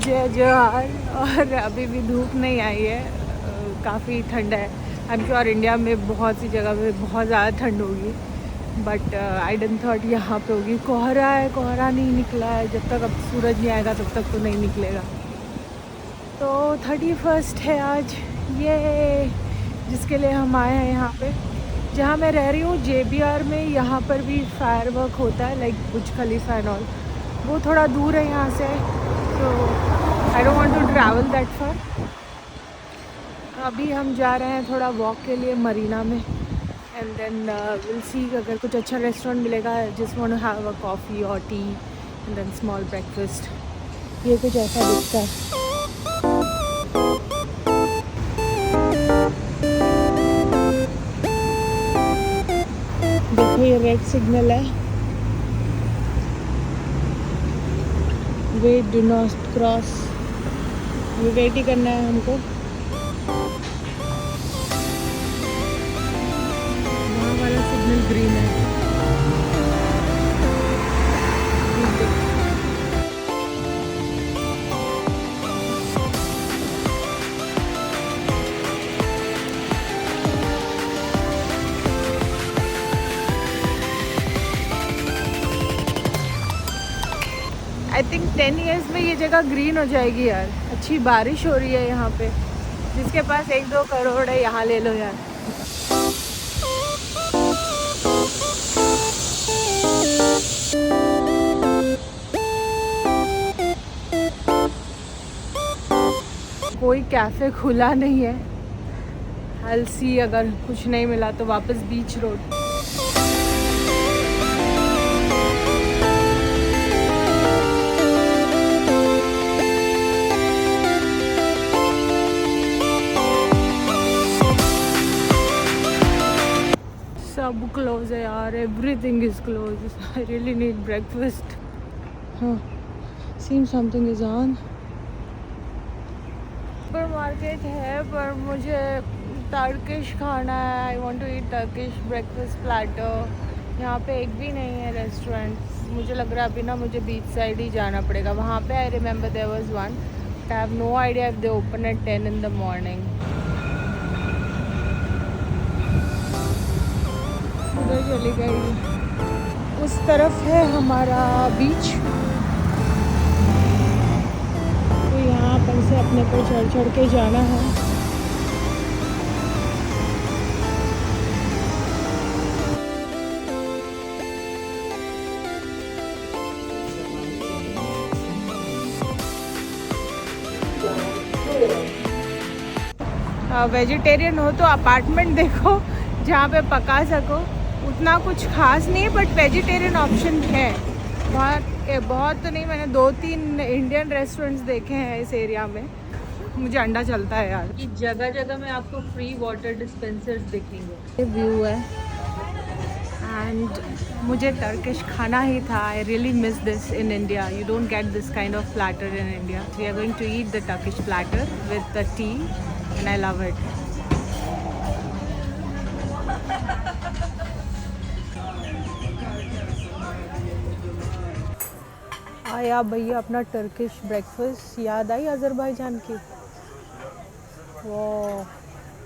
जय जवाहर। और अभी भी धूप नहीं आई है, काफ़ी ठंड है। आई एम श्योर इंडिया में बहुत सी जगह पे बहुत ज़्यादा ठंड होगी, बट आई डेंट थॉट यहाँ पे होगी। कोहरा है, कोहरा नहीं निकला है। जब तक अब सूरज नहीं आएगा तब तक तो नहीं निकलेगा। तो 31 है आज, ये जिसके लिए हम आए हैं यहाँ पे। जहाँ मैं रह रही हूँ JBR में, यहाँ पर भी फायर वर्क होता है, like Burj Khalifa and all. वो थोड़ा दूर है यहाँ से, तो I don't want to travel that far. अभी हम जा रहे हैं थोड़ा वॉक के लिए मरीना में, एंड देन विल सी अगर कुछ अच्छा रेस्टोरेंट मिलेगा। Just want to have a coffee और tea and then small breakfast. ये कुछ ऐसा दिखता है। देखो ये रेड सिग्नल है, वेट डू नॉट क्रॉस। ये वेट ही करना है हमको। वहाँ वाला सिग्नल ग्रीन है। आई थिंक 10 ईयर्स में ये जगह ग्रीन हो जाएगी यार। अच्छी बारिश हो रही है यहाँ पे। जिसके पास 1-2 करोड़ है यहाँ ले लो यार। कोई कैफ़े खुला नहीं है। I'll see, अगर कुछ नहीं मिला तो वापस बीच रोड। सब क्लोज है यार, everything is close. I really need breakfast. हाँ, seem something is on. Super market है पर मुझे टर्किश खाना है। I want to eat Turkish breakfast platter. यहाँ पे एक भी नहीं है रेस्टोरेंट। मुझे लग रहा है अभी ना मुझे बीच साइड ही जाना पड़ेगा। वहाँ पे I remember there was one, but I have no idea if they open at 10 in the morning। उधर चली गई। उस तरफ है हमारा बीच, तो यहाँ पर से अपने को चढ़ चढ़ के जाना है। वेजिटेरियन हो तो अपार्टमेंट देखो जहाँ पे पका सको। उतना कुछ खास नहीं है, बट वेजिटेरियन ऑप्शन है। बहुत तो नहीं, मैंने 2-3 इंडियन रेस्टोरेंट्स देखे हैं इस एरिया में। मुझे अंडा चलता है यार। कि जगह जगह में आपको फ्री वाटर डिस्पेंसर्स दिखेंगे। ये व्यू है, एंड मुझे टर्किश खाना ही था। I really miss this in India. You don't get this kind of platter in India. We are going to eat the Turkish platter with the tea and I love it. आया भैया अपना Turkish breakfast. याद आई Azerbaijan की। वो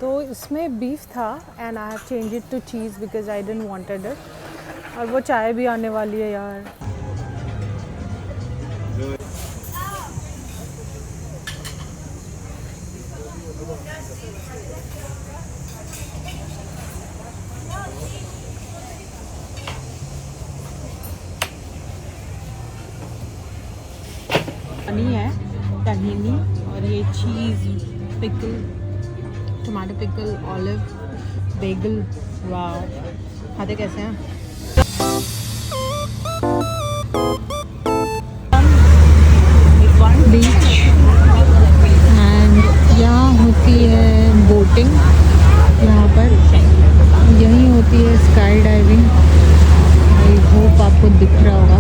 तो इसमें beef था and I have change it to cheese because I didn't wanted it. और वो चाय भी आने वाली है यार। पानी है, तहीनी, और ये cheese, pickle, tomato pickle, olive, bagel. वाह, खाते कैसे हैं? बीच, एंड यहाँ होती है बोटिंग। यहाँ पर यहीं होती है स्काई डाइविंग। आई होप आपको दिख रहा होगा।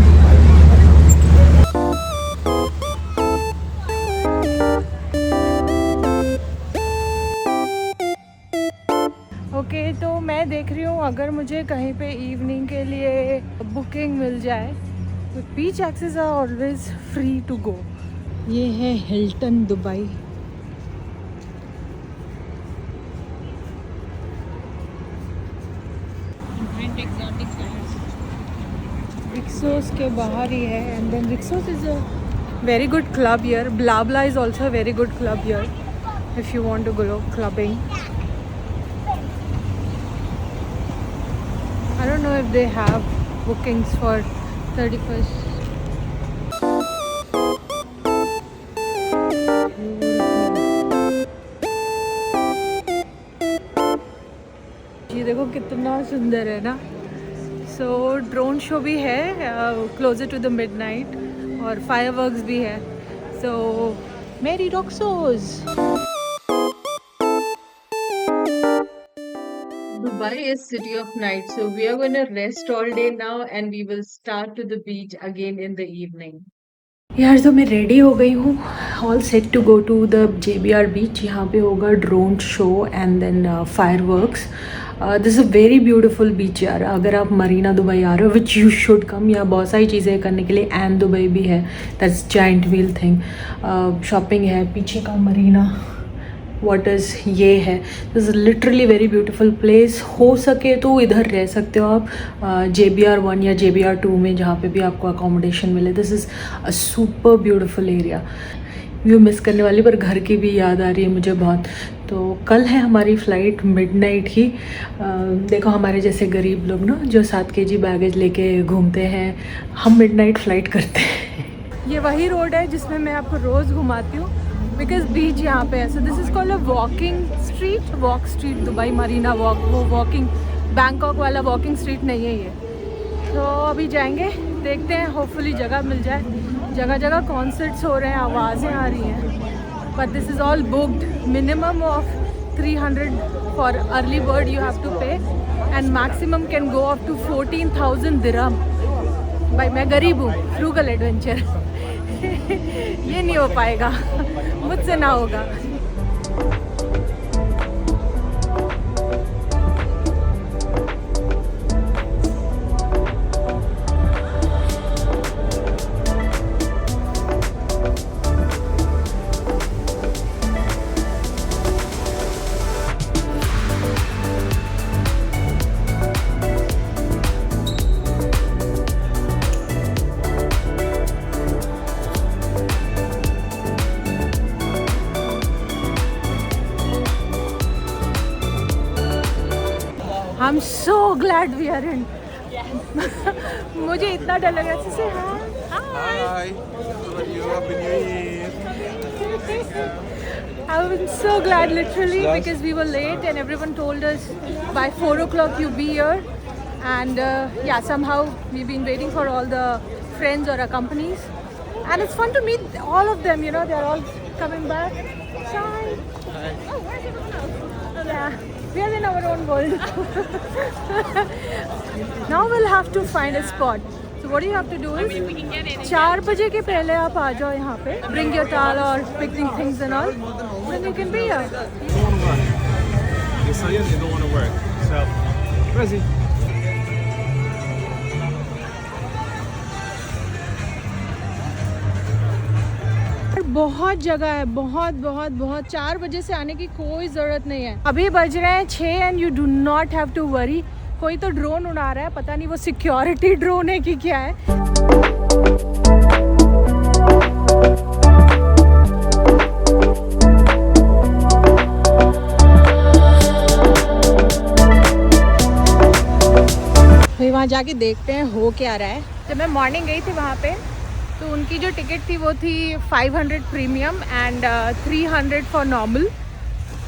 ओके, तो मैं देख रही हूँ अगर मुझे कहीं पे इवनिंग के लिए बुकिंग मिल जाए। तो beach access are always free to go. ये है हिल्टन दुबई। रिक्सोस के बाहर ही है and then Rixos is a very good club here. Bla Bla is also a very good club here if you want to go clubbing. I don't know if they have bookings for 31st. ये देखो कितना सुंदर है ना। सो drone show भी है closer to the midnight और fireworks भी है। सो मेरी रॉक्सोज। Dubai is city of night, so we are going to rest all day now and we will start to the beach again in the evening. यार तो मैं ready हो गई हूँ, all set to go to the JBR beach. यहाँ पे होगा drone show and then fireworks. This is a very beautiful beach यार। अगर आप मरीना दुबई आ रहे हो, विच यू शुड कम, यहाँ बहुत सारी चीज़ें करने के लिए। एंड दुबई भी है, that's giant wheel thing. Shopping है, पीछे का मरीना वाटर्स ये है। This is literally very beautiful place. हो सके तो इधर रह सकते हो आप JBR 1 या JBR 2 में, जहाँ पे भी आपको अकोमोडेशन मिले। This is a super beautiful area. View miss करने वाली, पर घर की भी याद आ रही है मुझे बहुत। तो कल है हमारी फ़्लाइट मिडनाइट ही। देखो हमारे जैसे गरीब लोग ना, जो 7 kg बैगेज लेके घूमते हैं, हम मिडनाइट फ़्लाइट करते हैं। ये वही रोड है जिसमें मैं आपको रोज़ घुमाती हूँ, बिकॉज बीच यहाँ पे है। So this is called a walking street. Walk street Dubai Marina walk, वो वॉकिंग बैंकॉक वाला वॉकिंग स्ट्रीट नहीं है ये। तो अभी जाएंगे, देखते हैं, होपफुली जगह मिल जाए। जगह जगह कॉन्सर्ट्स हो रहे हैं, आवाज़ें आ रही हैं, but this is all booked. Minimum of 300 for early bird you have to pay and maximum can go up to 14,000 dirham. भाई मैं गरीब हूँ, फ्रूगल एडवेंचर ये नहीं हो पाएगा, मुझसे ना होगा। I'm so glad we are in. मुझे इतना डर लग रहा है। Hi. How are you? Happy New Year. I'm so glad literally because we were late and everyone told us by 4 o'clock you'll be here. And yeah, somehow we've been waiting for all the friends or our companies. And it's fun to meet all of them, you know, they're all coming back. Hi. Oh, where's everyone else? Yeah. We are in our own world. Now we'll have to find a spot. So what do you have to do is 4 बजे के पहले आप आ जाओ यहाँ पे. Bring your towel or picnic things and all. Then you can be here. You don't want to work. You're saying you don't want to work. So, Prezi. बहुत जगह है, बहुत बहुत बहुत। 4 बजे से आने की कोई ज़रूरत नहीं है। अभी बज रहे हैं 6 and you do not have to worry. कोई तो ड्रोन उड़ा रहा है, पता नहीं वो सिक्योरिटी ड्रोन है कि क्या है। भाई वहाँ जाके देखते हैं हो क्या रहा है। जब मैं मॉर्निंग गई थी वहाँ पे, तो उनकी जो टिकट थी वो थी 500 premium and 300 for normal.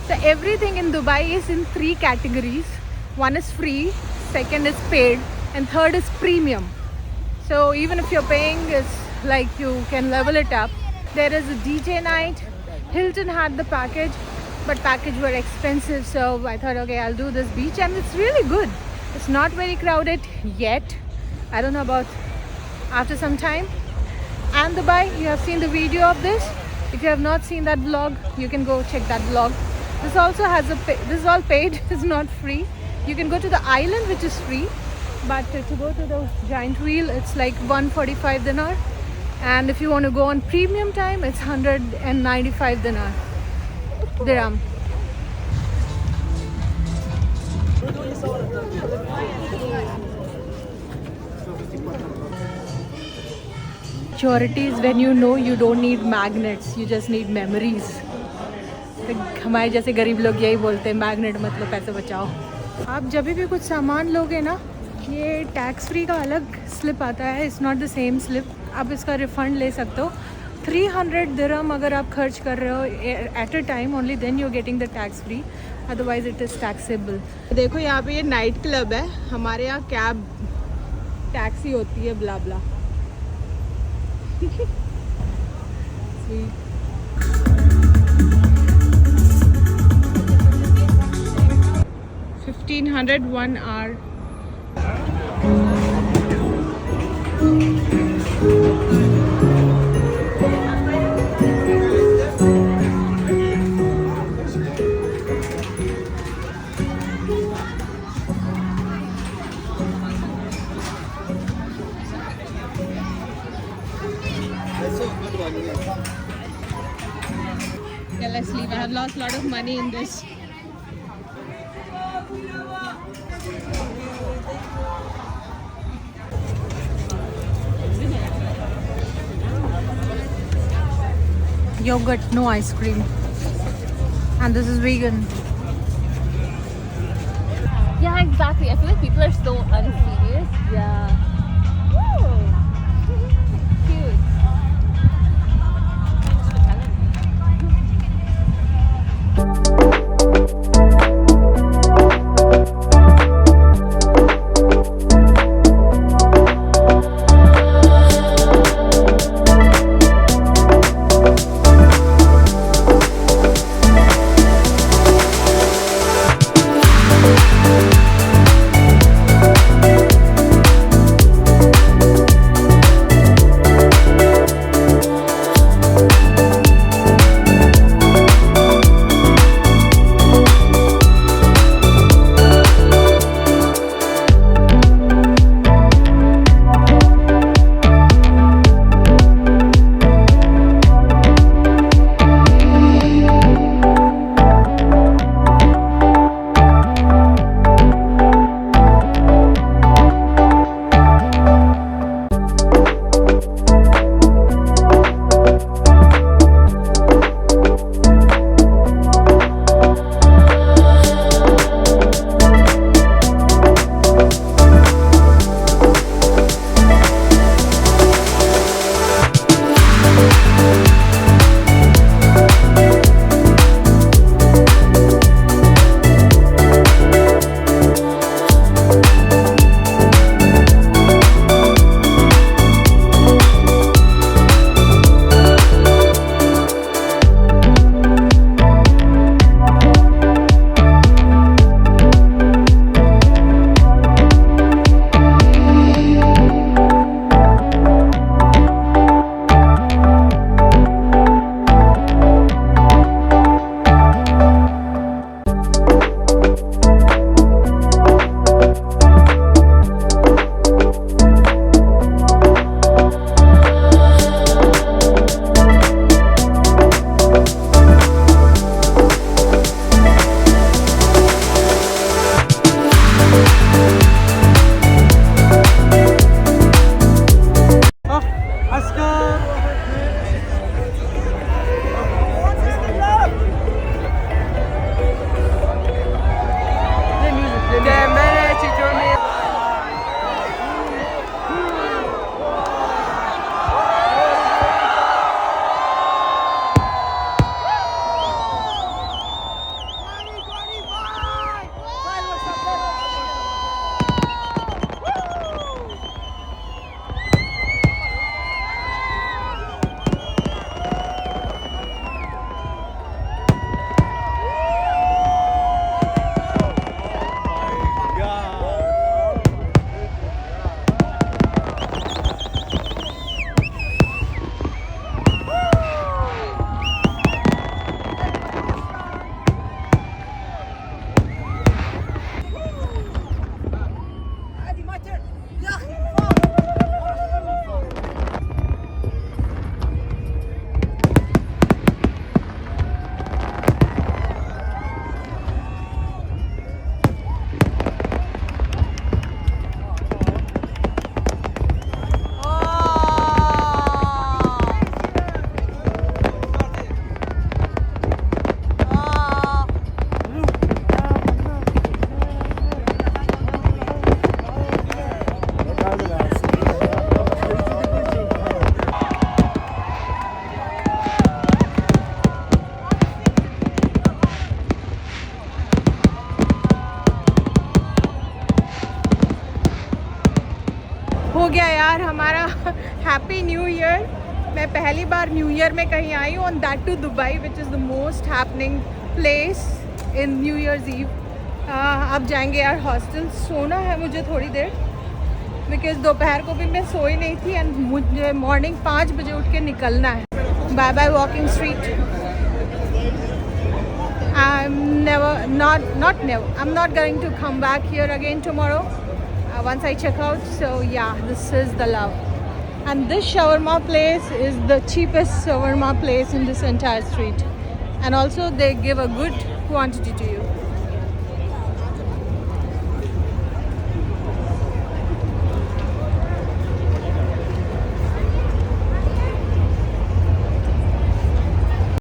So everything in Dubai is in 3 categories. One is free, second is paid, and third is premium. So even if you're paying, it's like you can level it up. There is a DJ night. Hilton had the package, but package were expensive. So I thought, okay, I'll do this beach, and it's really good. It's not very crowded yet. I don't know about after some time. And Dubai, you have seen the video of this. If you have not seen that vlog, you can go check that vlog. This also has this is all paid. It's not free. You can go to the island, which is free, but to go to the giant wheel, it's like 145 dinar. And if you want to go on premium time, it's 195 dirham. Security is when you know you don't need magnets, you just need memories. हमारे जैसे गरीब लोग यही बोलते हैं, magnet मतलब पैसे बचाओ. आप जब भी कुछ सामान लोगे ना, ये टैक्स फ्री का अलग स्लिप आता है. It's not the same slip. आप इसका रिफ़ंड ले सकते हो. 300 दिरहम अगर आप खर्च कर रहे हो at a time only, then you are getting the tax free. Otherwise it is taxable. देखो यहाँ पे ये नाइट क्लब है. हमारे यहाँ कैब टैक्सी होती है, ब्ला ब्ला. Sweet. $1,500 1 hour. Yeah, let's leave. I have lost a lot of money in this. Yogurt, no ice cream. And this is vegan. Yeah, exactly. I feel like people are so unserious. Yeah. Woo! Cute. हमारा happy New Year. मैं पहली बार New Year में कहीं आई हूँ, and that too Dubai, which is the most happening place in New Year's Eve. अब जाएंगे यार हॉस्टल। सोना है मुझे थोड़ी देर, बिकॉज दोपहर को भी मैं सोई नहीं थी, एंड मुझे मॉर्निंग 5 बजे उठ के निकलना है। Bye bye walking street. I'm not going to come back here again tomorrow once I check out. So yeah, this is the love. And this shawarma place is the cheapest shawarma place in this entire street. And also they give a good quantity to you.